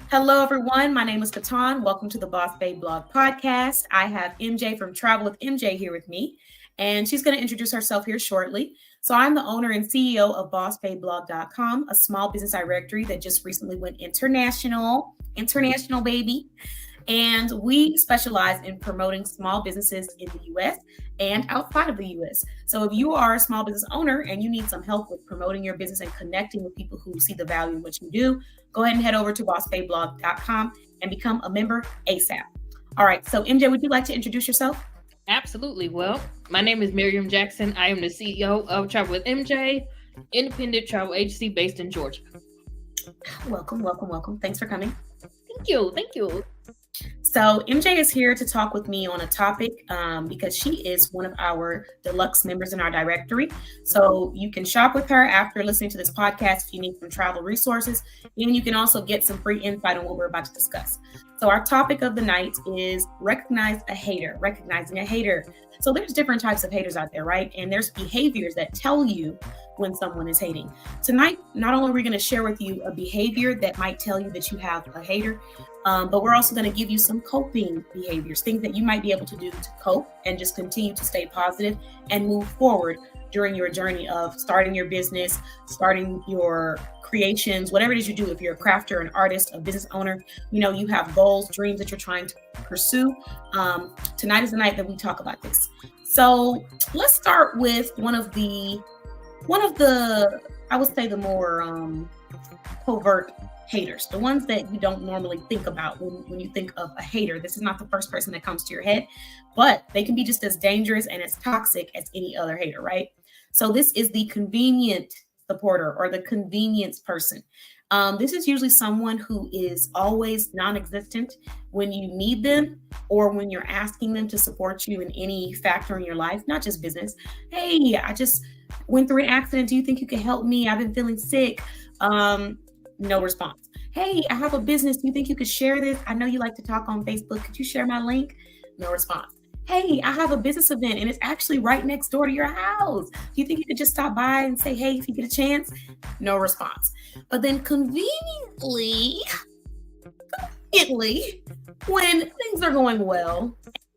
Hello, everyone. My name is KeTohn. Welcome to the Boss Babe Blog Podcast. I have MJ from Travel with MJ here with me, and she's going to introduce herself here shortly. So I'm the owner and CEO of BossBabeBlog.com, a small business directory that just recently went international baby. And we specialize in promoting small businesses in the U.S. and outside of the U.S. So if you are a small business owner and you need some help with promoting your business and connecting with people who see the value in what you do, go ahead and head over to bossbabeblog.com and become a member ASAP. All right. So MJ, would you like to introduce yourself? Absolutely. Well, my name is Miriam Jackson. I am the CEO of Travel with MJ, independent travel agency based in Georgia. Welcome. Thanks for coming. Thank you. So MJ is here to talk with me on a topic because she is one of our deluxe members in our directory. So you can shop with her after listening to this podcast if you need some travel resources, and you can also get some free insight on what we're about to discuss. So our topic of the night is recognizing a hater. So there's different types of haters out there, right? And there's behaviors that tell you when someone is hating. Tonight, not only are we going to share with you a behavior that might tell you that you have a hater, but we're also going to give you some coping behaviors, things that you might be able to do to cope and just continue to stay positive and move forward during your journey of starting your business, starting your creations, whatever it is you do. If you're a crafter, an artist, a business owner, you have goals, dreams that you're trying to pursue. Tonight is the night that we talk about this. So let's start with one of the, I would say the more covert haters, the ones that you don't normally think about when you think of a hater. This is not the first person that comes to your head, but they can be just as dangerous and as toxic as any other hater, right? So this is the convenient supporter or the convenience person. This is usually someone who is always non-existent when you need them or when you're asking them to support you in any factor in your life, not just business. Hey, I just went through an accident. Do you think you can help me? I've been feeling sick. No response. Hey, I have a business. Do you think you could share this? I know you like to talk on Facebook. Could you share my link? No response. Hey, I have a business event and it's actually right next door to your house. Do you think you could just stop by and say, hey, if you get a chance? No response. But then conveniently, when things are going well,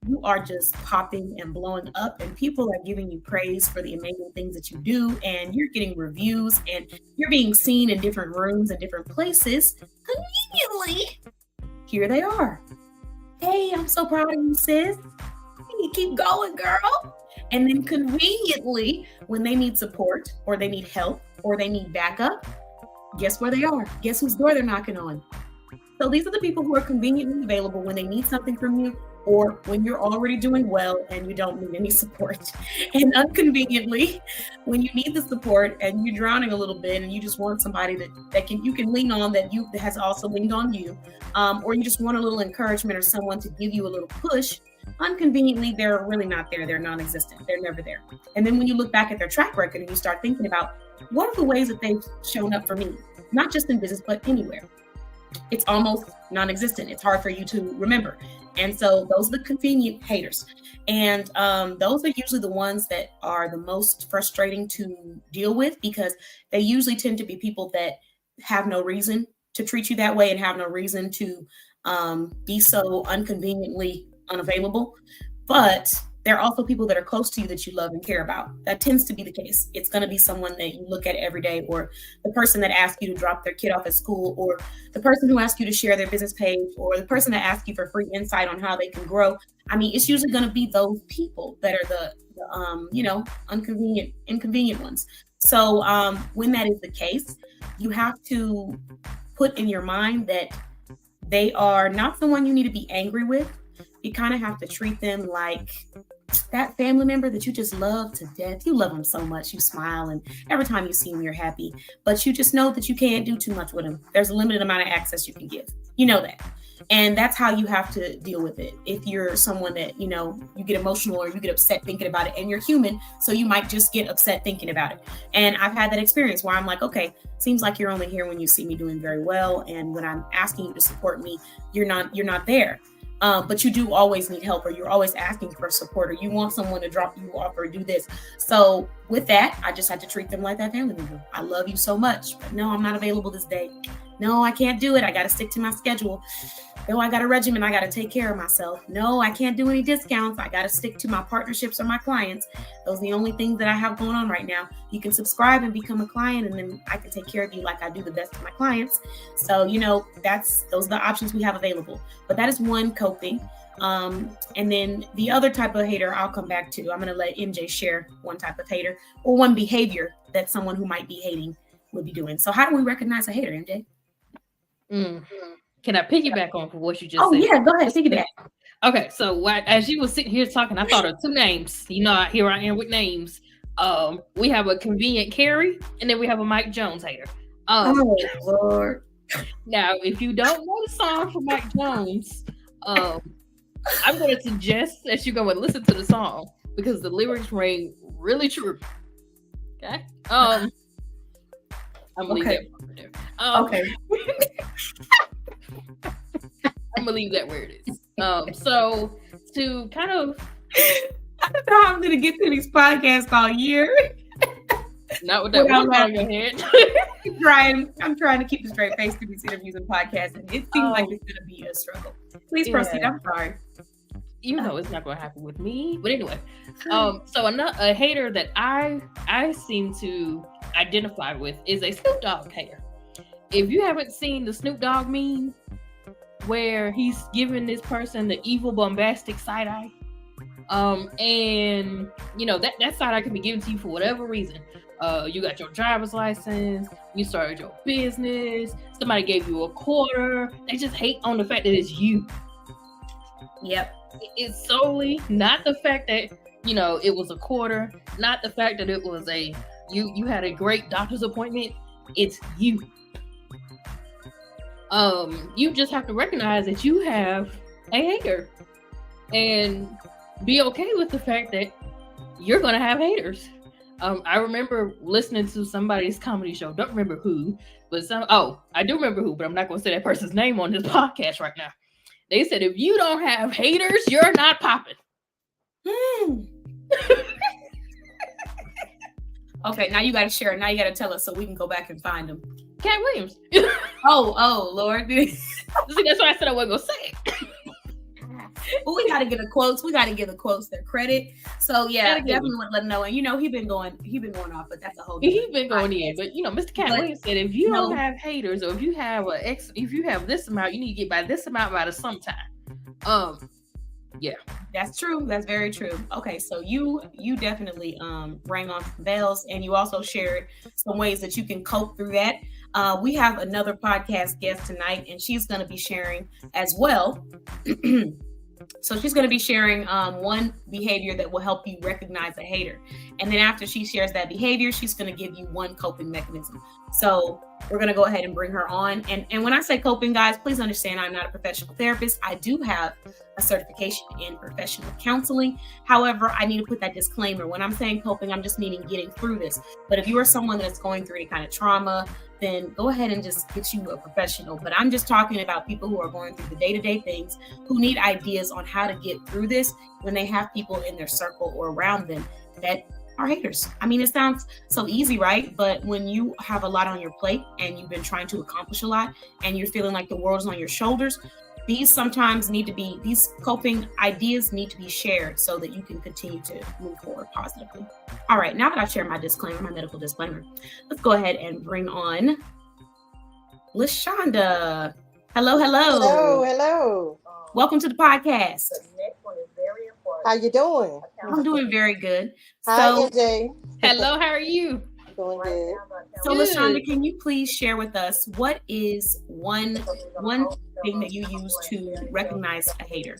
you are just popping and blowing up and people are giving you praise for the amazing things that you do, and you're getting reviews and you're being seen in different rooms and different places. Conveniently, here they are. Hey, I'm so proud of you, sis. You keep going, girl. And then conveniently, when they need support or they need help or they need backup, guess where they are? Guess whose door they're knocking on? So these are the people who are conveniently available when they need something from you or when you're already doing well and you don't need any support. And inconveniently, when you need the support and you're drowning a little bit and you just want somebody that you can lean on, that has also leaned on you, or you just want a little encouragement or someone to give you a little push, inconveniently, they're really not there. They're non-existent. They're never there. And then when you look back at their track record and you start thinking about what are the ways that they've shown up for me, not just in business, but anywhere, it's almost non-existent. It's hard for you to remember. And so those are the convenient haters. And those are usually the ones that are the most frustrating to deal with because they usually tend to be people that have no reason to treat you that way and have no reason to be so inconveniently unavailable. But there are also people that are close to you that you love and care about. That tends to be the case. It's going to be someone that you look at every day, or the person that asks you to drop their kid off at school, or the person who asks you to share their business page, or the person that asks you for free insight on how they can grow. I mean, it's usually going to be those people that are the inconvenient ones. So when that is the case, you have to put in your mind that they are not someone you need to be angry with. You kind of have to treat them like that family member that you just love to death. You love them so much. You smile, and every time you see them, you're happy. But you just know that you can't do too much with them. There's a limited amount of access you can give. You know that. And that's how you have to deal with it. If you're someone that, you get emotional or you get upset thinking about it, and you're human, so you might just get upset thinking about it. And I've had that experience where I'm like, okay, seems like you're only here when you see me doing very well. And when I'm asking you to support me, you're not there. But you do always need help, or you're always asking for support, or you want someone to drop you off or do this. So with that, I just had to treat them like that family member. I love you so much, but no, I'm not available this day. No, I can't do it. I got to stick to my schedule. No, I got a regimen. I got to take care of myself. No, I can't do any discounts. I got to stick to my partnerships or my clients. Those are the only things that I have going on right now. You can subscribe and become a client, and then I can take care of you like I do the best of my clients. So, those are the options we have available. But that is one coping. And then the other type of hater I'll come back to. I'm going to let MJ share one type of hater or one behavior that someone who might be hating would be doing. So how do we recognize a hater, MJ? Can I piggyback on what you just said? Oh, yeah, go ahead, piggyback. Okay, so as you were sitting here talking, I thought of two names. Here I am with names. We have a convenient Carrie, and then we have a Mike Jones hater. Oh, Lord. Now, if you don't know the song for Mike Jones, I'm going to suggest that you go and listen to the song because the lyrics ring really true. Okay? I'm going to leave that part there. Okay. I'm gonna leave that where it is. So to kind of, I don't know how I'm gonna get through these podcasts all year. Not with that one on your head. I'm trying to keep a straight face through these interviews and podcasts, and it seems like it's gonna be a struggle. Please proceed. I'm sorry. Even though it's not gonna happen with me, but anyway. So a hater that I seem to identify with is a Snoop Dogg hater. If you haven't seen the Snoop Dogg meme, where he's giving this person the evil, bombastic side eye. And that side eye can be given to you for whatever reason. You got your driver's license, you started your business, somebody gave you a quarter. They just hate on the fact that it's you. Yep. It's solely not the fact that, it was a quarter, not the fact that it was you had a great doctor's appointment. It's you. You just have to recognize that you have a hater and be okay with the fact that you're going to have haters. I remember listening to somebody's comedy show. Don't remember who, but I do remember who, but I'm not going to say that person's name on this podcast right now. They said, if you don't have haters, you're not popping. Okay, now you got to share. Now you got to tell us so we can go back and find them. Cat Williams. Oh, Lord. See, that's why I said I wasn't going to say it. Well, we got to give the quotes. We got to give the quotes their credit. So yeah, definitely want to let them know. And he's been going off, but that's a whole. He's been going in, but Mr. Cat Williams said, if you don't have haters, or if you have this amount, you need to get by this amount by sometime. Yeah, that's true. That's very true. Okay, so you definitely rang on bells, and you also shared some ways that you can cope through that. We have another podcast guest tonight, and she's going to be sharing as well. So she's going to be sharing one behavior that will help you recognize a hater. And then after she shares that behavior, she's going to give you one coping mechanism. So we're going to go ahead and bring her on. And when I say coping, guys, please understand I'm not a professional therapist. I do have a certification in professional counseling. However, I need to put that disclaimer. When I'm saying coping, I'm just meaning getting through this. But if you are someone that's going through any kind of trauma, then go ahead and just get you a professional. But I'm just talking about people who are going through the day-to-day things, who need ideas on how to get through this when they have people in their circle or around them that are haters. I mean, it sounds so easy, right? But when you have a lot on your plate and you've been trying to accomplish a lot and you're feeling like the world's on your shoulders, these coping ideas need to be shared so that you can continue to move forward positively. All right, now that I've shared my medical disclaimer, let's go ahead and bring on Lashonda. Hello. Welcome to the podcast. How you doing? I'm doing very good. Hi, MJ. Hello, how are you? Doing good. So, Lashonda, can you please share with us what is one thing that you use to recognize a hater?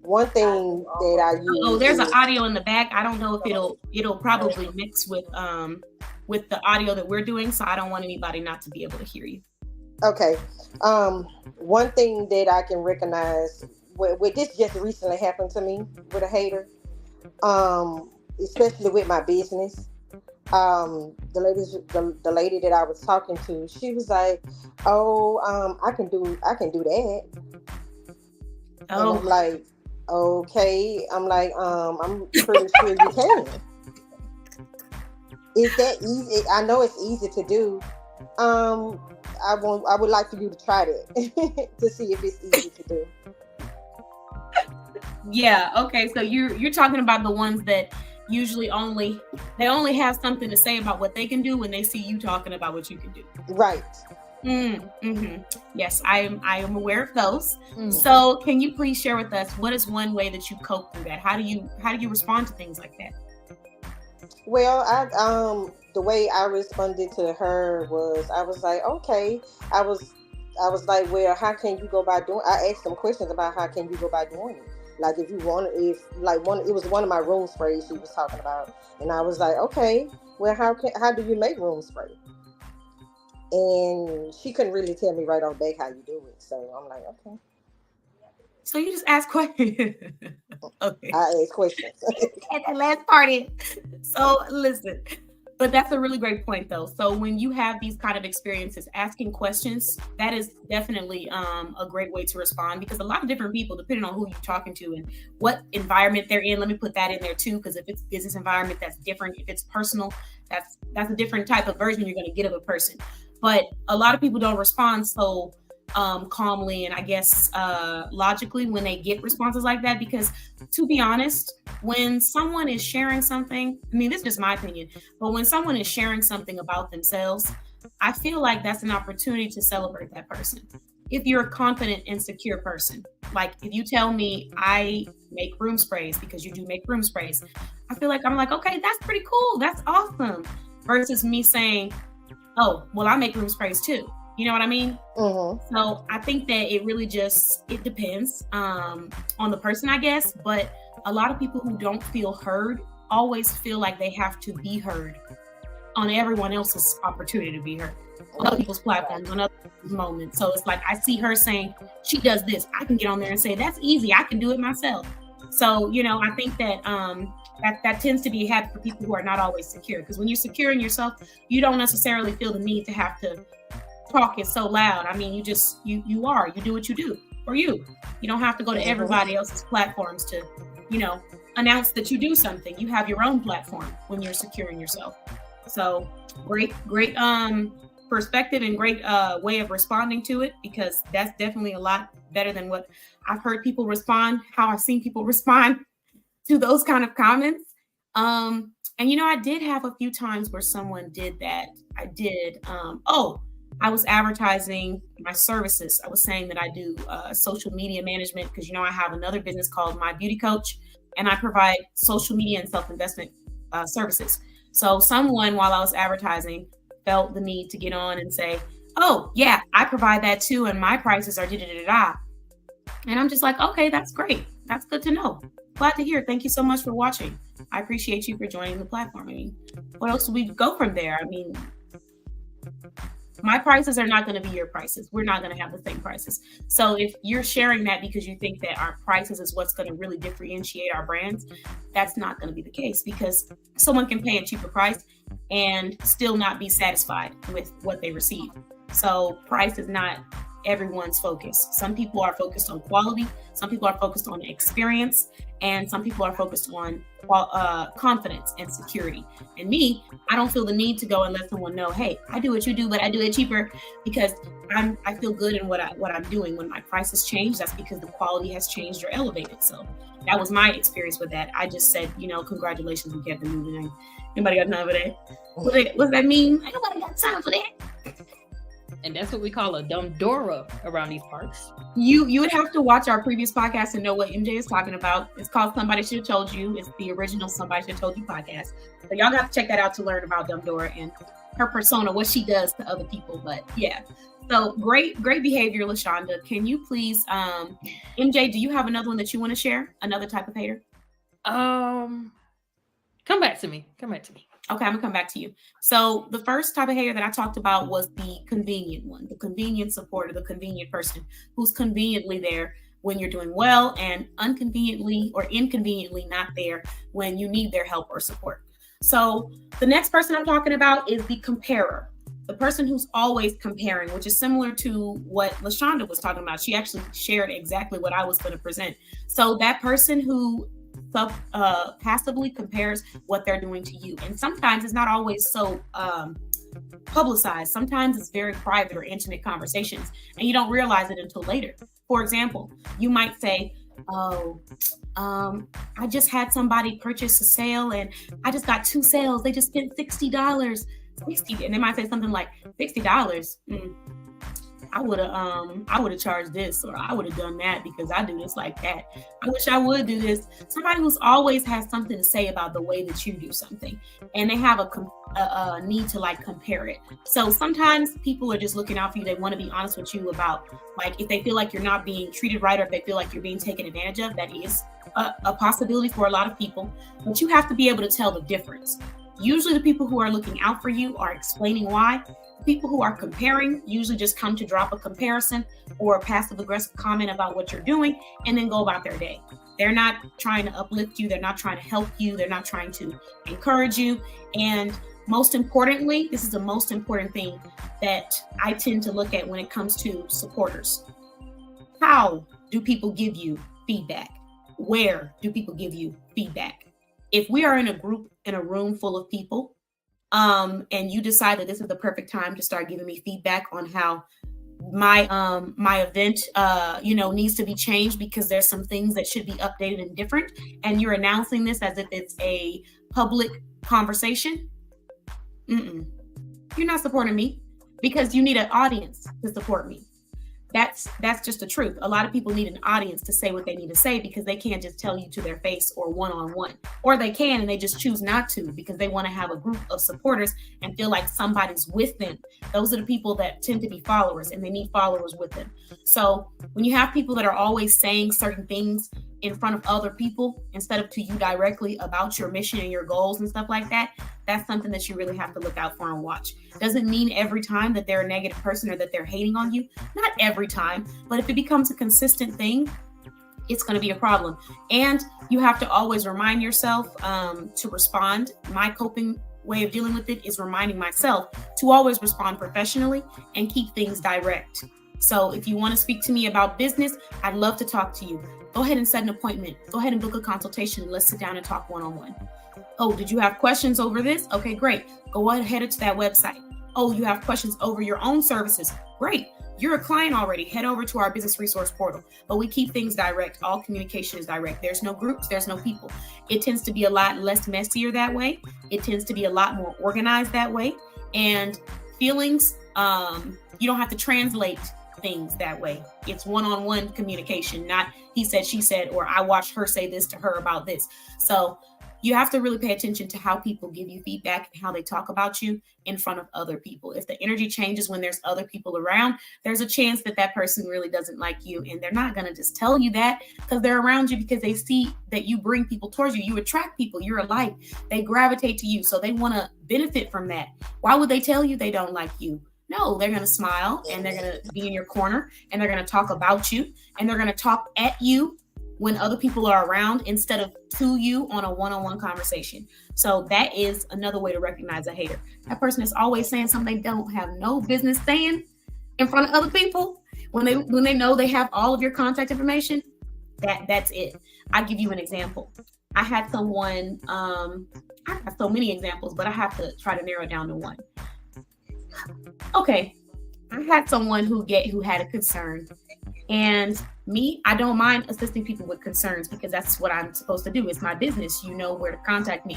One thing that I use. Oh, there's an audio in the back. I don't know if it'll probably mix with the audio that we're doing, so I don't want anybody not to be able to hear you. Okay. One thing that I can recognize, with this just recently happened to me with a hater, especially with my business. The lady that I was talking to, she was like, "Oh, I can do that." Oh, and I'm like, Okay. I'm like, I'm pretty sure you can. Is that easy? I know it's easy to do. I would like for you to try that to see if it's easy to do. Yeah. Okay. So you're talking about the ones that usually they only have something to say about what they can do when they see you talking about what you can do. Right. Yes, I am aware of those. So can you please share with us what is one way that you cope through that? How do you respond to things like that? Well, the way I responded to her was, I was like, okay. I was like, well, how can you go by doing? I asked some questions about how can you go by doing it. Like if you want, it was one of my room sprays she was talking about, and I was like, okay, well, how do you make room spray? And she couldn't really tell me right off back how you do it, so I'm like, okay. So you just ask questions. Okay. I ask questions. At the last party. So listen, but that's a really great point though. So when you have these kind of experiences, asking questions, that is definitely a great way to respond, because a lot of different people, depending on who you're talking to and what environment they're in, let me put that in there too, because if it's business environment, that's different. If it's personal, that's a different type of version you're going to get of a person. But a lot of people don't respond so calmly and I guess logically when they get responses like that, because to be honest, when someone is sharing something, I mean, this is just my opinion, but when someone is sharing something about themselves, I feel like that's an opportunity to celebrate that person. If you're a confident and secure person, like if you tell me I make room sprays because you do make room sprays, I feel like I'm like, okay, that's pretty cool, that's awesome, versus me saying, oh, well, I make room sprays too. You know what I mean? Mm-hmm. So I think that it really it depends on the person, I guess. But a lot of people who don't feel heard always feel like they have to be heard on everyone else's opportunity to be heard, on other people's platforms, on other people's moments. So it's like I see her saying, she does this, I can get on there and say, that's easy, I can do it myself. So, I think that that tends to be a habit for people who are not always secure. Because when you're secure in yourself, you don't necessarily feel the need to have to talk it so loud. I mean, you do what you do for you. You don't have to go to everybody else's platforms to, announce that you do something. You have your own platform when you're secure in yourself. So great perspective and great way of responding to it, because that's definitely a lot better than what I've heard people respond, how I've seen people respond to those kind of comments. And I did have a few times where someone did that. I did. I was advertising my services. I was saying that I do social media management because, I have another business called MyBeautyCoach, and I provide social media and self-investment services. So someone, while I was advertising, felt the need to get on and say, oh, yeah, I provide that too, and my prices are da-da-da-da-da. And I'm just like, okay, that's great. That's good to know. Glad to hear. Thank you so much for watching. I appreciate you for joining the platform. I mean, what else do we go from there? I mean, my prices are not going to be your prices. We're not going to have the same prices. So if you're sharing that because you think that our prices is what's going to really differentiate our brands, that's not going to be the case, because someone can pay a cheaper price and still not be satisfied with what they receive. So price is not everyone's focus. Some people are focused on quality. Some people are focused on experience. And some people are focused on confidence and security. And me, I don't feel the need to go and let someone know, hey, I do what you do, but I do it cheaper, because I feel good in what I'm doing. When my prices change, that's because the quality has changed or elevated. So that was my experience with that. I just said, congratulations, we kept it moving. Anybody got time for that? What does that mean? Ain't nobody got time for that. And that's what we call a dumb Dora around these parts. You would have to watch our previous podcast and know what MJ is talking about. It's called Somebody Should Have Told You. It's the original Somebody Should Have Told You podcast. So y'all have to check that out to learn about dumb Dora and her persona, what she does to other people. But yeah, so great behavior, Lashonda. Can you please, MJ, do you have another one that you want to share? Another type of hater? Come back to me. Okay, I'm gonna come back to you. So the first type of hater that I talked about was the convenient one, the convenient supporter, the convenient person who's conveniently there when you're doing well and inconveniently not there when you need their help or support. So the next person I'm talking about is the comparer. The person who's always comparing, which is similar to what Lashonda was talking about. She actually shared exactly what I was going to present. So that person who passively compares what they're doing to you. And sometimes it's not always so publicized. Sometimes it's very private or intimate conversations, and you don't realize it until later. For example, you might say, I just had somebody purchase a sale and I just got 2 sales. They just spent $60. And they might say something like $60. I would have charged this, or I would have done that because I do this like that. I wish I would do this. Somebody who's always has something to say about the way that you do something, and they have a need to like compare it. So sometimes people are just looking out for you. They want to be honest with you about like if they feel like you're not being treated right, or if they feel like you're being taken advantage of. That is a possibility for a lot of people, but you have to be able to tell the difference. Usually the people who are looking out for you are explaining why. People who are comparing usually just come to drop a comparison or a passive aggressive comment about what you're doing and then go about their day. They're not trying to uplift you. They're not trying to help you. They're not trying to encourage you. And most importantly, this is the most important thing that I tend to look at when it comes to supporters. How do people give you feedback? Where do people give you feedback? If we are in a group, in a room full of people, and you decide that this is the perfect time to start giving me feedback on how my event needs to be changed because there's some things that should be updated and different, and you're announcing this as if it's a public conversation, you're not supporting me, because you need an audience to support me. That's just the truth. A lot of people need an audience to say what they need to say, because they can't just tell you to their face or one-on-one, or they can and they just choose not to because they want to have a group of supporters and feel like somebody's with them. Those are the people that tend to be followers, and they need followers with them. So when you have people that are always saying certain things in front of other people instead of to you directly about your mission and your goals and stuff like that, that's something that you really have to look out for and watch. Doesn't mean every time that they're a negative person or that they're hating on you. Not every time, but if it becomes a consistent thing, it's going to be a problem. And you have to always remind yourself to respond. My coping way of dealing with it is reminding myself to always respond professionally and keep things direct. So if you want to speak to me about business, I'd love to talk to you. Go ahead and set an appointment. Go ahead and book a consultation. Let's sit down and talk one-on-one. Oh, did you have questions over this? Okay, great. Go ahead to that website. Oh, you have questions over your own services? Great. You're a client already. Head over to our business resource portal. But we keep things direct. All communication is direct. There's no groups. There's no people. It tends to be a lot less messier that way. It tends to be a lot more organized that way. And feelings, you don't have to translate things that way. It's one-on-one communication, not he said, she said, or I watched her say this to her about this. So you have to really pay attention to how people give you feedback and how they talk about you in front of other people. If the energy changes when there's other people around, there's a chance that that person really doesn't like you. And they're not going to just tell you that because they're around you, because they see that you bring people towards you. You attract people. You're a light. They gravitate to you. So they want to benefit from that. Why would they tell you they don't like you? No, they're going to smile and they're going to be in your corner and they're going to talk about you and they're going to talk at you when other people are around instead of to you on a one-on-one conversation. So that is another way to recognize a hater. That person is always saying something they don't have no business saying in front of other people. When they know they have all of your contact information, that's it. I'll give you an example. I had someone, I have so many examples, but I have to try to narrow it down to one. Okay, I had someone who had a concern, and me, I don't mind assisting people with concerns because that's what I'm supposed to do. It's my business. You know where to contact me.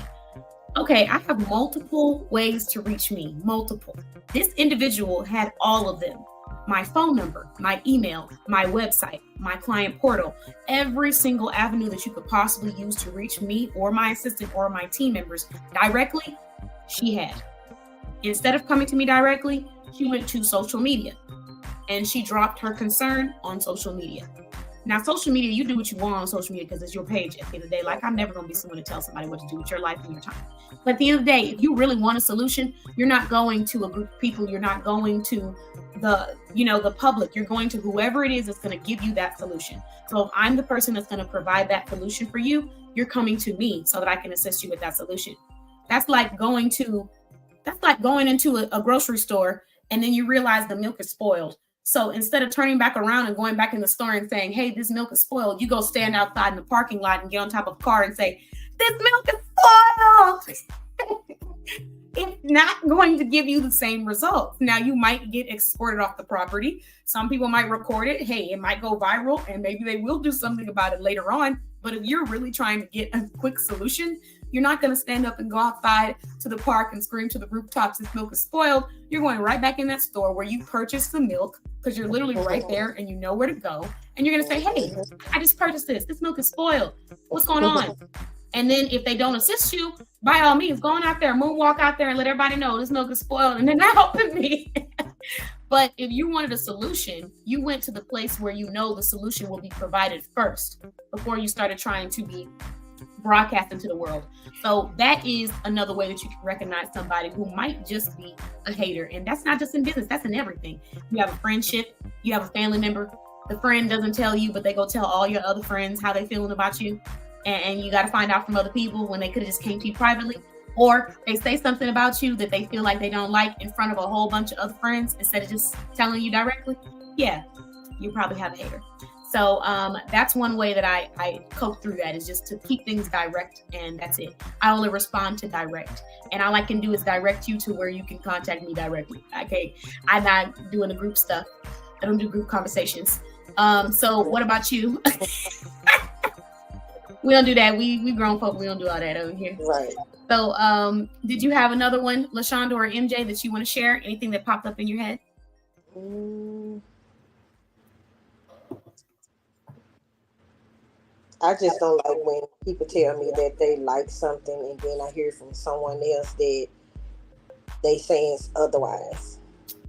Okay, I have multiple ways to reach me. Multiple. This individual had all of them. My phone number, my email, my website, my client portal, every single avenue that you could possibly use to reach me or my assistant or my team members directly, she had. Instead of coming to me directly, she went to social media and she dropped her concern on social media. Now, social media, you do what you want on social media because it's your page at the end of the day. Like, I'm never going to be someone to tell somebody what to do with your life and your time. But at the end of the day, if you really want a solution, you're not going to a group of people. You're not going to the public. You're going to whoever it is that's going to give you that solution. So if I'm the person that's going to provide that solution for you, you're coming to me so that I can assist you with that solution. That's like going to That's like going into a grocery store and then you realize the milk is spoiled. So instead of turning back around and going back in the store and saying, hey, this milk is spoiled, you go stand outside in the parking lot and get on top of a car and say, this milk is spoiled. It's not going to give you the same results. Now, you might get escorted off the property. Some people might record it. Hey, it might go viral and maybe they will do something about it later on. But if you're really trying to get a quick solution, you're not going to stand up and go outside to the park and scream to the rooftops, this milk is spoiled. You're going right back in that store where you purchased the milk because you're literally right there and you know where to go. And you're going to say, hey, I just purchased this. This milk is spoiled. What's going on? And then if they don't assist you, by all means, go on out there, moonwalk out there and let everybody know this milk is spoiled and they're not helping me. But if you wanted a solution, you went to the place where you know the solution will be provided first before you started trying to be broadcasting to the world. So that is another way that you can recognize somebody who might just be a hater. And that's not just in business, that's in everything. You have a friendship, you have a family member, the friend doesn't tell you, but they go tell all your other friends how they feeling about you. And you got to find out from other people when they could have just came to you privately, or they say something about you that they feel like they don't like in front of a whole bunch of other friends instead of just telling you directly. Yeah, you probably have a hater. So that's one way that I cope through that, is just to keep things direct, and that's it. I only respond to direct, and all I can do is direct you to where you can contact me directly. Okay, I'm not doing the group stuff. I don't do group conversations. So what about you? We don't do that. We grown folk. We don't do all that over here. Right. So did you have another one, Lashonda or MJ, that you want to share? Anything that popped up in your head? I just don't like when people tell me that they like something and then I hear from someone else that they saying otherwise.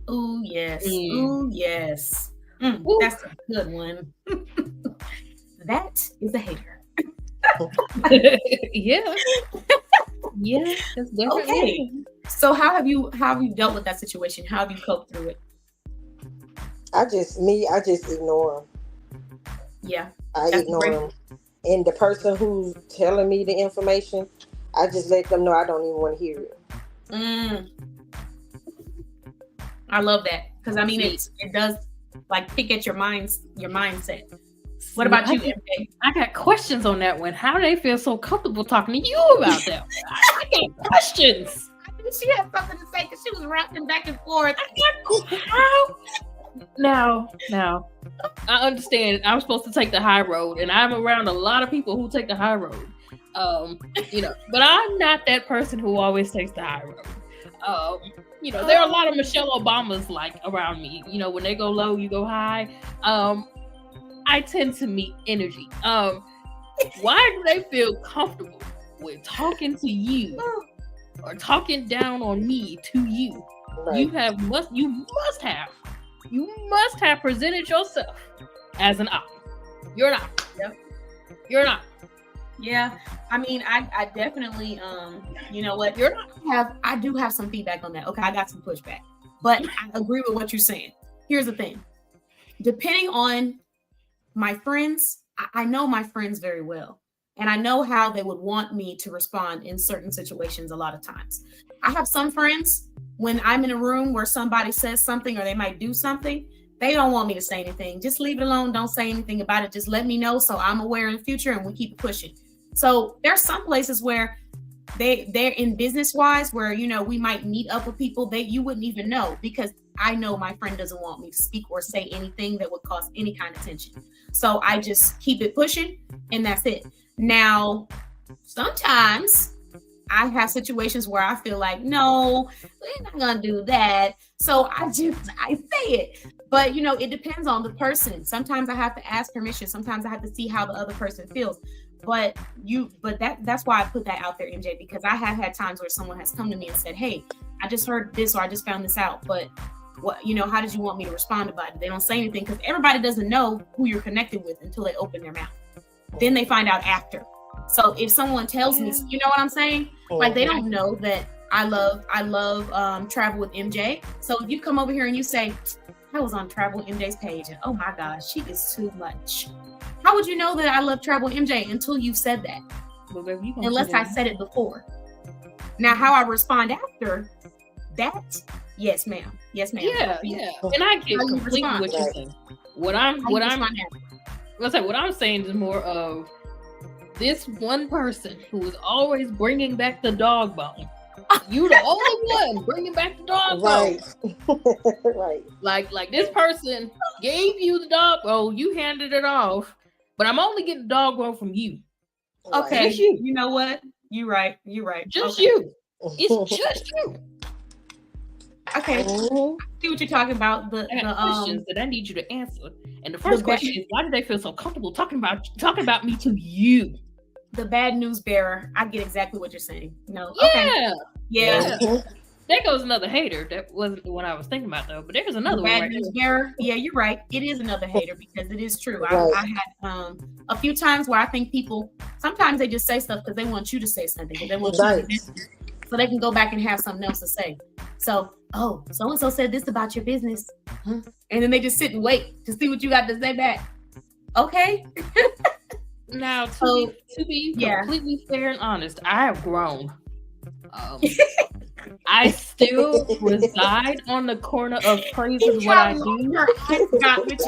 Oh, yes. Oh, yes. That's a good one. That is a hater. Yeah. Yeah, that's definitely okay. So how have you dealt with that situation? How have you coped through it? I just ignore them. Yeah. I ignore them. And the person who's telling me the information, I just let them know I don't even want to hear it. I love that, because I mean it does like pick at your mindset. What about you, MJ? I got questions on that one. How do they feel so comfortable talking to you about that? I got questions. She had something to say because she was rocking back and forth. Now, I understand. I'm supposed to take the high road, and I'm around a lot of people who take the high road. But I'm not that person who always takes the high road. There are a lot of Michelle Obamas like around me. When they go low, you go high. I tend to meet energy. Why do they feel comfortable with talking to you or talking down on me to you? Right. You must have presented yourself as an op. You're not. Yep. You're not. Yeah. I mean, I definitely, you know what? I do have some feedback on that. Okay, I got some pushback, but I agree with what you're saying. Here's the thing. Depending on my friends, I know my friends very well, and I know how they would want me to respond in certain situations a lot of times. I have some friends, when I'm in a room where somebody says something or they might do something, they don't want me to say anything. Just leave it alone. Don't say anything about it. Just let me know so I'm aware in the future and we keep pushing. So there's some places where they're in business wise where, we might meet up with people that you wouldn't even know, because I know my friend doesn't want me to speak or say anything that would cause any kind of tension. So I just keep it pushing and that's it. Now, sometimes I have situations where I feel like, no, we're not going to do that. So I say it. But, it depends on the person. Sometimes I have to ask permission. Sometimes I have to see how the other person feels. But that's why I put that out there, MJ, because I have had times where someone has come to me and said, hey, I just heard this or I just found this out. But what, how did you want me to respond about it? They don't say anything because everybody doesn't know who you're connected with until they open their mouth. Then they find out after. So if someone tells me, you know what I'm saying? Like, they don't know that I love Travel with MJ. So if you come over here and you say, I was on Travel with MJ's page and oh my gosh, she is too much. How would you know that I love Travel with MJ until you said that? Unless I said it before. Now, how I respond after, that, yes, ma'am. Yes, ma'am. Yeah. And I get How you completely respond. what you're saying. What I'm saying is more of this one person who is always bringing back the dog bone. You the only one bringing back the dog bone. Right. Like this person gave you the dog bone, you handed it off, but I'm only getting the dog bone from you. Okay. Just you. You know what? You're right. Just okay. you. It's just you. Okay. See what you're talking about. The questions that I need you to answer. And the first question is, why do they feel so comfortable talking about me to you? The bad news bearer. I get exactly what you're saying. No. Yeah. Okay. Yeah. There goes another hater. That wasn't the one I was thinking about though, but there's another one. Bad news bearer. Yeah, you're right. It is another hater because it is true. I had a few times where I think people sometimes they just say stuff because they want you to say something, because they want you to so they can go back and have something else to say. So, so and so said this about your business, and then they just sit and wait to see what you got to say back. Okay. Now, to be completely fair and honest, I have grown. I still reside on the corner of Praises What I Do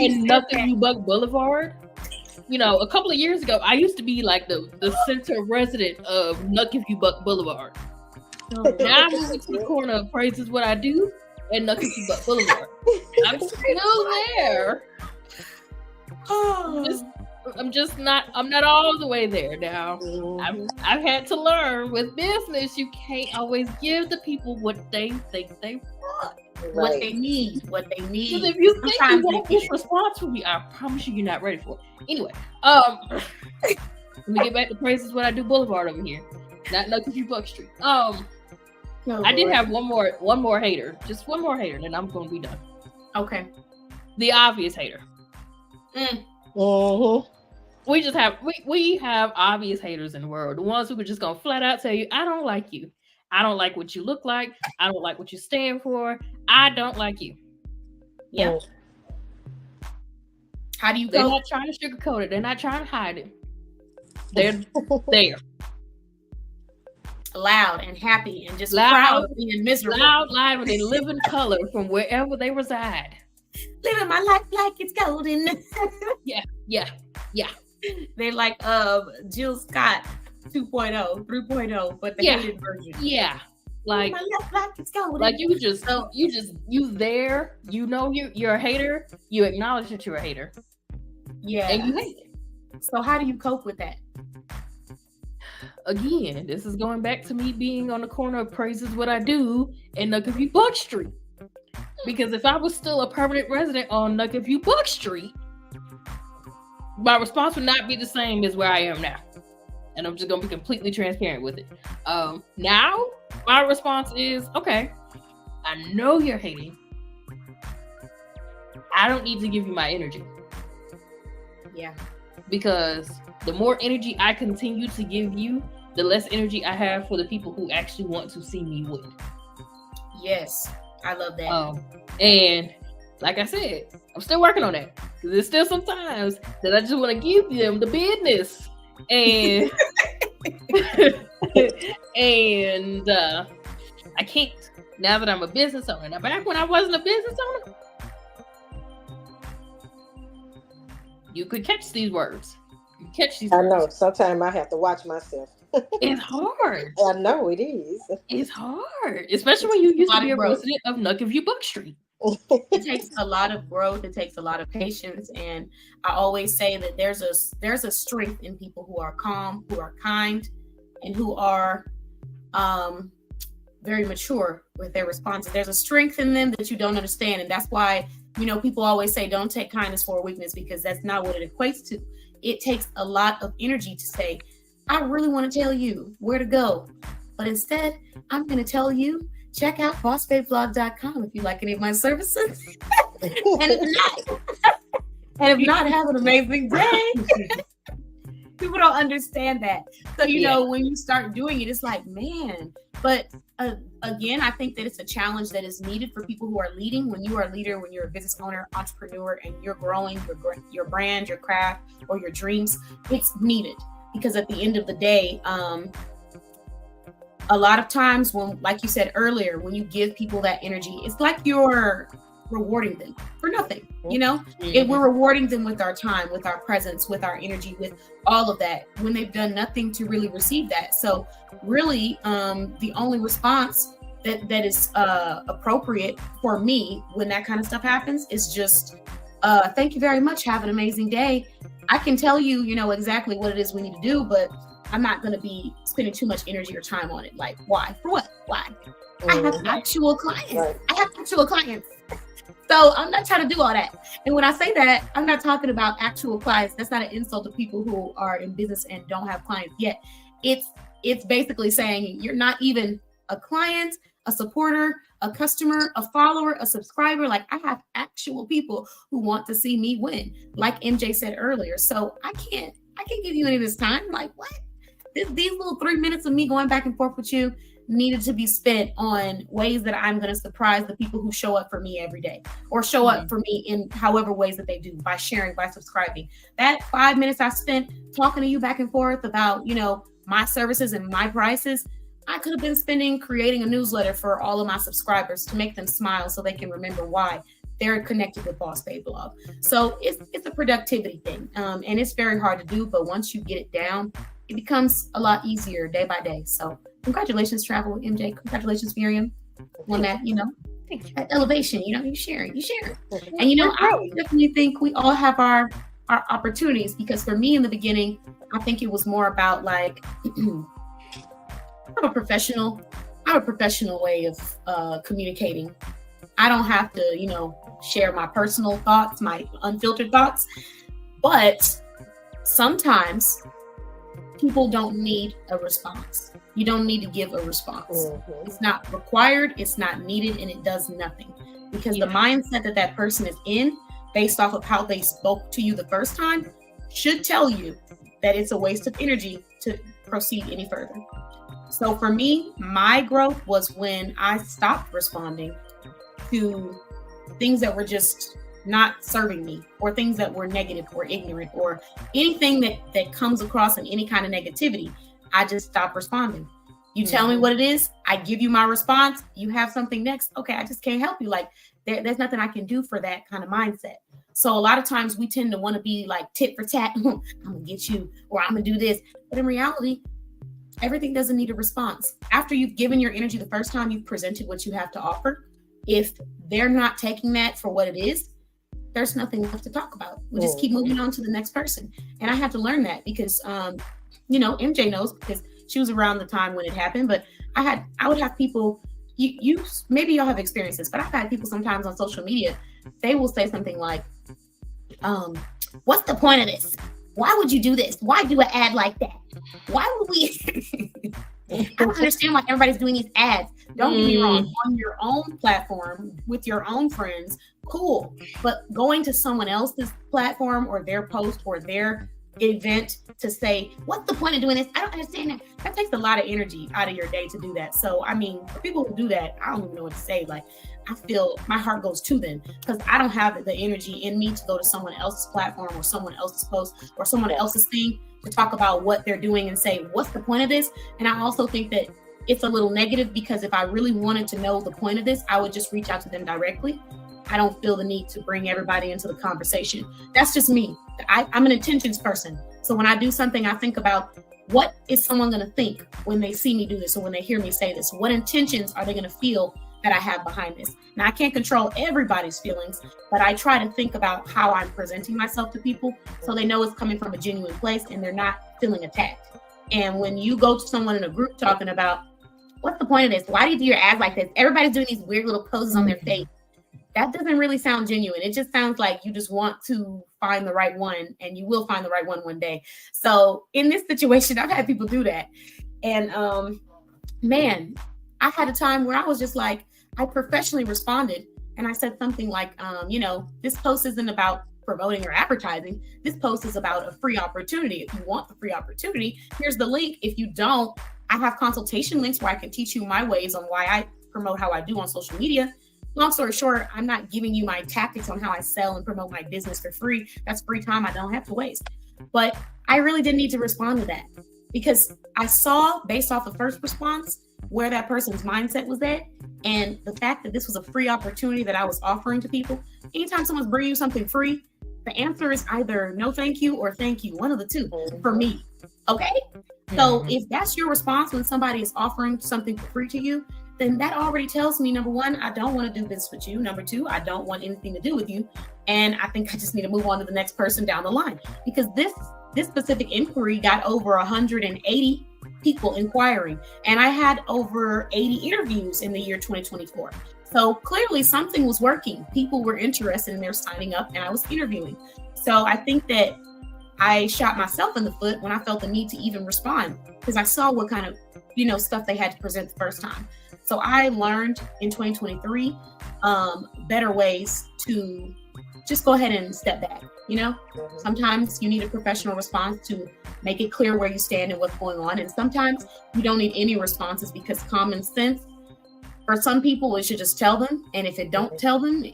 in Nothing You Buck Boulevard. You know, a couple of years ago, I used to be like the center resident of Nuck You Buck Boulevard. Now I'm moving to the corner of Praises What I Do and Nuck You Buck Boulevard. I'm still there. I'm not all the way there now. I've had to learn with business, you can't always give the people what they think they want. What they need. Because if you think you want this response from me, I promise you, you're not ready for it. Anyway, let me get back to Praises What I Do Boulevard over here, not Nuck You Buck Street. I did have one more hater, just one more hater, then I'm gonna be done. Okay. The obvious hater. We have obvious haters in the world. The ones who are just gonna flat out tell you, I don't like you. I don't like what you look like. I don't like what you stand for. I don't like you. Yeah. How do you They're not trying to sugarcoat it. They're not trying to hide it. They're there. Loud and happy and just proud of being miserable. Loud, live, and they live in color from wherever they reside. Living my life like it's golden. Yeah. They're like Jill Scott 2.0, 3.0, but the hated version. Yeah. Like my life like it's golden. Like you there, you know you're a hater, you acknowledge that you're a hater. Yeah. And you hate it. So how do you cope with that? Again, this is going back to me being on the corner of Praises What I Do and Nuck Buck Street. Because if I was still a permanent resident on Nuck Buck Street, my response would not be the same as where I am now. And I'm just going to be completely transparent with it. Now, my response is, okay, I know you're hating. I don't need to give you my energy. Yeah. Because the more energy I continue to give you, the less energy I have for the people who actually want to see me win. Yes, I love that. And like I said, I'm still working on that. Because there's still some times that I just want to give them the business. And and I can't now that I'm a business owner. Now, back when I wasn't a business owner, you could catch these words. I know. Sometimes I have to watch myself. It's hard. I know it is. It's hard, especially when you used to be a resident of Nuck Buck Street. It takes a lot of growth. It takes a lot of patience, and I always say that there's a strength in people who are calm, who are kind, and who are very mature with their responses. There's a strength in them that you don't understand, and that's why people always say don't take kindness for a weakness, because that's not what it equates to. It takes a lot of energy to say, I really want to tell you where to go, but instead I'm going to tell you, check out bossbabeblog.com if you like any of my services. and if not, have an amazing day. People don't understand that. So, when you start doing it, it's like, man. But again, I think that it's a challenge that is needed for people who are leading. When you are a leader, when you're a business owner, entrepreneur, and you're growing your brand, your craft, or your dreams, it's needed. Because at the end of the day, a lot of times when, like you said earlier, when you give people that energy, it's like you're rewarding them for nothing, you know? Mm-hmm. We're rewarding them with our time, with our presence, with our energy, with all of that, when they've done nothing to really receive that. So really, the only response that is appropriate for me when that kind of stuff happens is just, thank you very much. Have an amazing day. I can tell you, you know, exactly what it is we need to do, but I'm not going to be spending too much energy or time on it. Like, why? For what? Why? I have actual clients. Right. I have actual clients. So I'm not trying to do all that. And when I say that, I'm not talking about actual clients. That's not an insult to people who are in business and don't have clients yet. It's basically saying you're not even a client, a supporter, a customer, a follower, a subscriber. Like, I have actual people who want to see me win, like MJ said earlier. So I can't give you any of this time. Like, what? These little 3 minutes of me going back and forth with you needed to be spent on ways that I'm going to surprise the people who show up for me every day, or show up for me in however ways that they do, by sharing, by subscribing. That 5 minutes I spent talking to you back and forth about, you know, my services and my prices, I could have been spending creating a newsletter for all of my subscribers to make them smile so they can remember why they're connected with Boss Babe Blog. So it's a productivity thing. And it's very hard to do, but once you get it down, it becomes a lot easier day by day. So congratulations, Travel with MJ. Congratulations, Miriam, on that, you know, that elevation. You know, you sharing. And, you know, I definitely think we all have our opportunities, because for me in the beginning, I think it was more about like, I have a professional way of communicating. I don't have to, you know, share my personal thoughts, my unfiltered thoughts, but sometimes people don't need a response. You don't need to give a response. Mm-hmm. It's not required, it's not needed, and it does nothing, because the mindset that person is in, based off of how they spoke to you the first time, should tell you that it's a waste of energy to proceed any further. So for me, my growth was when I stopped responding to things that were just not serving me, or things that were negative or ignorant, or anything that comes across in any kind of negativity. I just stopped responding. You tell me what it is, I give you my response. You have something next. Okay, I just can't help you. Like, there's nothing I can do for that kind of mindset. So a lot of times we tend to want to be like tit for tat. I'm gonna get you, or I'm gonna do this. But in reality, everything doesn't need a response. After you've given your energy the first time, you've presented what you have to offer. If they're not taking that for what it is, there's nothing left to talk about. We just keep moving on to the next person. And I have to learn that because, you know, MJ knows, because she was around the time when it happened. But I would have people, you maybe y'all have experienced this, but I've had people sometimes on social media, they will say something like, what's the point of this? Why would you do this? Why do an ad like that? Why would we? I don't understand why everybody's doing these ads. Don't get me wrong, on your own platform with your own friends, cool. But going to someone else's platform or their post or their event to say, what's the point of doing this? I don't understand that. That takes a lot of energy out of your day to do that. So, I mean, for people who do that, I don't even know what to say. Like, I feel my heart goes to them, because I don't have the energy in me to go to someone else's platform or someone else's post or someone else's thing to talk about what they're doing and say, what's the point of this? And I also think that it's a little negative, because if I really wanted to know the point of this, I would just reach out to them directly. I don't feel the need to bring everybody into the conversation. That's just me. I'm an intentions person. So when I do something, I think about, what is someone going to think when they see me do this, or when they hear me say this? What intentions are they going to feel that I have behind this? Now, I can't control everybody's feelings, but I try to think about how I'm presenting myself to people so they know it's coming from a genuine place and they're not feeling attacked. And when you go to someone in a group talking about, what's the point of this? Why do you do your ads like this? Everybody's doing these weird little poses on their face. That doesn't really sound genuine. It just sounds like you just want to find the right one, and you will find the right one day. So in this situation, I've had people do that. And man, I had a time where I was just like, I professionally responded, and I said something like, you know, this post isn't about promoting or advertising. This post is about a free opportunity. If you want the free opportunity, here's the link. If you don't, I have consultation links where I can teach you my ways on why I promote how I do on social media. Long story short, I'm not giving you my tactics on how I sell and promote my business for free. That's free time I don't have to waste. But I really didn't need to respond to that. because I saw based off the first response where that person's mindset was at, and the fact that this was a free opportunity that I was offering to people. Anytime someone's bringing you something free, the answer is either no thank you or thank you, one of the two for me. Okay, so if that's your response when somebody is offering something for free to you, then that already tells me, number one, I don't want to do business with you. Number two, I don't want anything to do with you. And I think I just need to move on to the next person down the line, because this specific inquiry got over 180 people inquiring, and I had over 80 interviews in the year 2024. So clearly something was working. People were interested and they're signing up, and I was interviewing. So I think that I shot myself in the foot when I felt the need to even respond, because I saw what kind of, stuff they had to present the first time. So I learned in 2023 better ways to just go ahead and step back. Sometimes you need a professional response to make it clear where you stand and what's going on. And sometimes you don't need any responses, because common sense, for some people, it should just tell them. And if it don't tell them,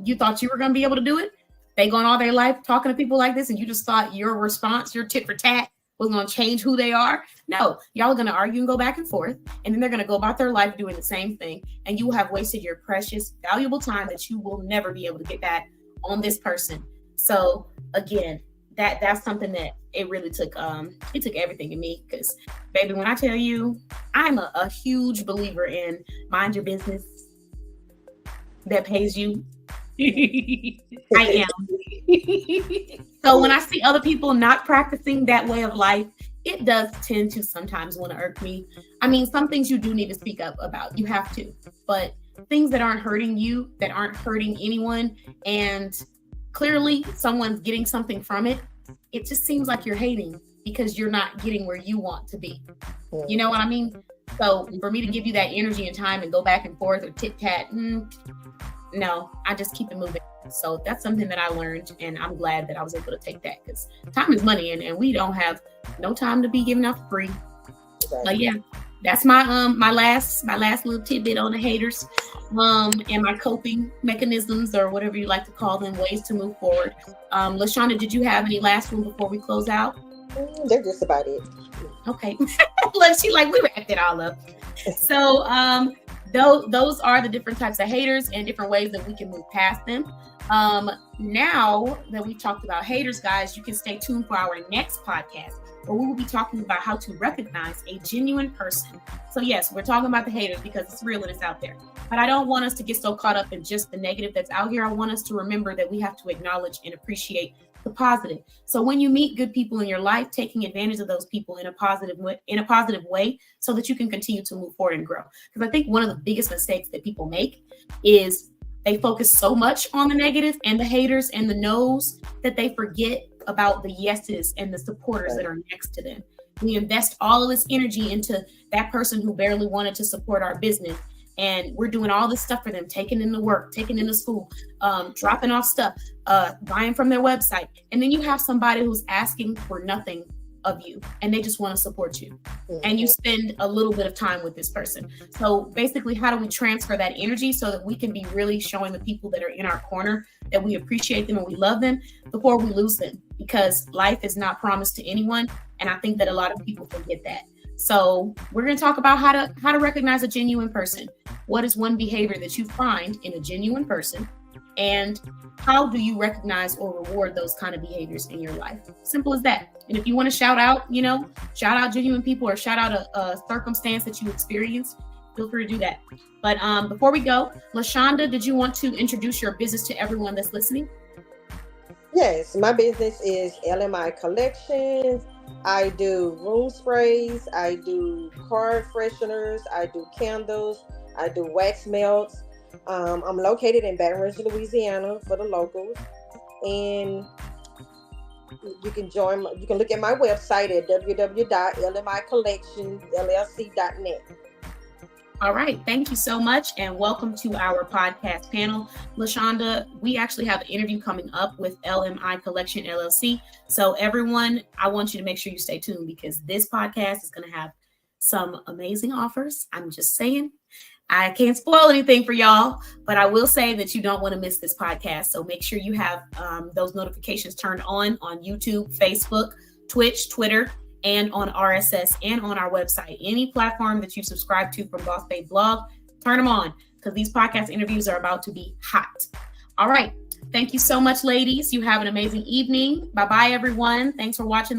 you thought you were going to be able to do it. They gone all their life talking to people like this, and you just thought your response, your tit for tat, was going to change who they are. No, y'all are going to argue and go back and forth, and then they're going to go about their life doing the same thing. And you will have wasted your precious, valuable time that you will never be able to get back on this person. So again, that's something that it really took. It took everything in me, because baby, when I tell you, I'm a huge believer in mind your business that pays you. I am. So when I see other people not practicing that way of life, it does tend to sometimes want to irk me. I mean, some things you do need to speak up about. You have to. But things that aren't hurting you, that aren't hurting anyone, and clearly someone's getting something from it, it just seems like you're hating because you're not getting where you want to be. You know what I mean? So for me to give you that energy and time and go back and forth or tit-tat, no, I just keep it moving. So that's something that I learned, and I'm glad that I was able to take that, because time is money, and we don't have no time to be giving out for free. But yeah, that's my my last little tidbit on the haters, and my coping mechanisms, or whatever you like to call them, ways to move forward. Lashonda, did you have any last one before we close out? They're just about it. Okay. Look, she like, we wrapped it all up. So those are the different types of haters and different ways that we can move past them. Now that we've talked about haters, guys, you can stay tuned for our next podcast, where we will be talking about how to recognize a genuine person. So yes, we're talking about the haters because it's real and it's out there. But I don't want us to get so caught up in just the negative that's out here. I want us to remember that we have to acknowledge and appreciate the positive. So when you meet good people in your life, taking advantage of those people in a positive way so that you can continue to move forward and grow. Because I think one of the biggest mistakes that people make is they focus so much on the negative and the haters and the no's that they forget about the yeses and the supporters that are next to them. We invest all of this energy into that person who barely wanted to support our business, and we're doing all this stuff for them, taking them to work, taking them to school, dropping off stuff, buying from their website. And then you have somebody who's asking for nothing of you, and they just want to support you. And you spend a little bit of time with this person. So basically, how do we transfer that energy so that we can be really showing the people that are in our corner that we appreciate them and we love them before we lose them? Because life is not promised to anyone. And I think that a lot of people forget that. So we're going to talk about how to recognize a genuine person. What is one behavior that you find in a genuine person? And how do you recognize or reward those kind of behaviors in your life? Simple as that. And if you want to shout out genuine people, or shout out a circumstance that you experienced, feel free to do that. But before we go, Lashonda, did you want to introduce your business to everyone that's listening? Yes, my business is LMI Collections. I do room sprays. I do car fresheners. I do candles. I do wax melts. I'm located in Baton Rouge, Louisiana, for the locals. And you can look at my website at www.lmicollectionllc.net. All right. Thank you so much. And welcome to our podcast panel. Lashonda, we actually have an interview coming up with LMI Collection LLC. So everyone, I want you to make sure you stay tuned, because this podcast is going to have some amazing offers. I'm just saying. I can't spoil anything for y'all, but I will say that you don't want to miss this podcast. So make sure you have those notifications turned on YouTube, Facebook, Twitch, Twitter, and on RSS and on our website. Any platform that you subscribe to from Boss Babe Blog, turn them on because these podcast interviews are about to be hot. All right. Thank you so much, ladies. You have an amazing evening. Bye-bye, everyone. Thanks for watching.